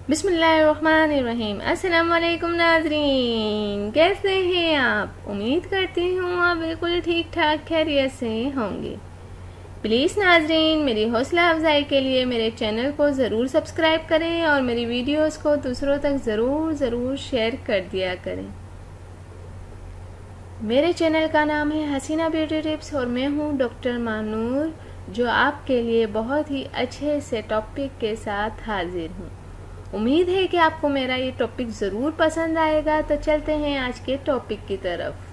बिस्मिल्लाहिर्रहमानिर्रहीम। अस्सलाम वालेकुम नाज़रीन, कैसे हैं आप? उम्मीद करती हूँ आप बिल्कुल ठीक ठाक खैरियत से होंगे। प्लीज़ नाज़रीन, मेरी हौसला अफजाई के लिए मेरे चैनल को ज़रूर सब्सक्राइब करें और मेरी वीडियोस को दूसरों तक ज़रूर शेयर कर दिया करें। मेरे चैनल का नाम है हसीना ब्यूटी टिप्स और मैं हूँ डॉक्टर मानूर, जो आपके लिए बहुत ही अच्छे से टॉपिक के साथ हाजिर हूँ। उम्मीद है कि आपको मेरा ये टॉपिक ज़रूर पसंद आएगा। तो चलते हैं आज के टॉपिक की तरफ।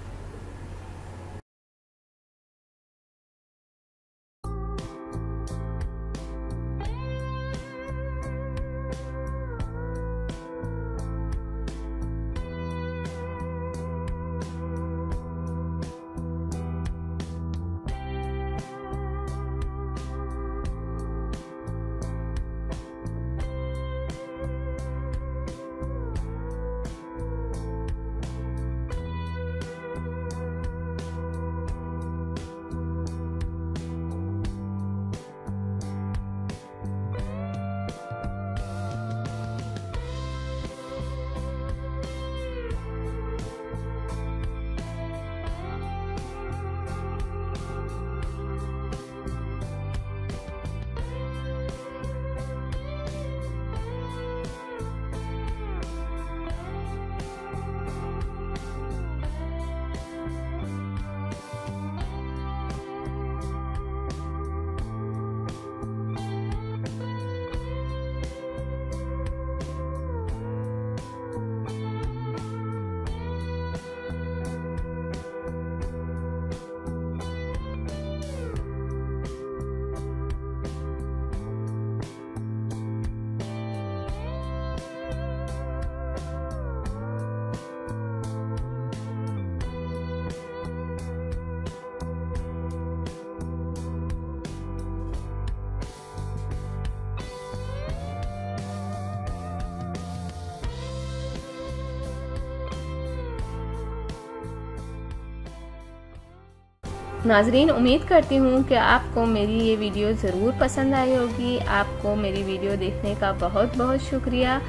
नाजरीन, उम्मीद करती हूँ कि आपको मेरी ये वीडियो ज़रूर पसंद आई होगी। आपको मेरी वीडियो देखने का बहुत बहुत शुक्रिया।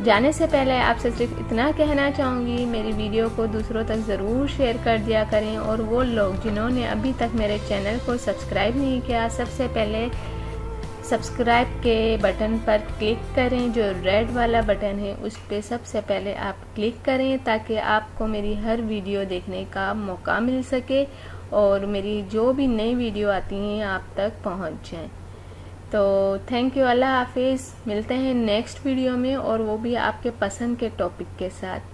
जाने से पहले आपसे सिर्फ इतना कहना चाहूँगी, मेरी वीडियो को दूसरों तक ज़रूर शेयर कर दिया करें। और वो लोग जिन्होंने अभी तक मेरे चैनल को सब्सक्राइब नहीं किया, सबसे पहले सब्सक्राइब के बटन पर क्लिक करें। जो रेड वाला बटन है उस पर सबसे पहले आप क्लिक करें, ताकि आपको मेरी हर वीडियो देखने का मौका मिल सके और मेरी जो भी नई वीडियो आती हैं आप तक पहुंच जाएं। तो थैंक यू, अल्लाह हाफिज़। मिलते हैं नेक्स्ट वीडियो में, और वो भी आपके पसंद के टॉपिक के साथ।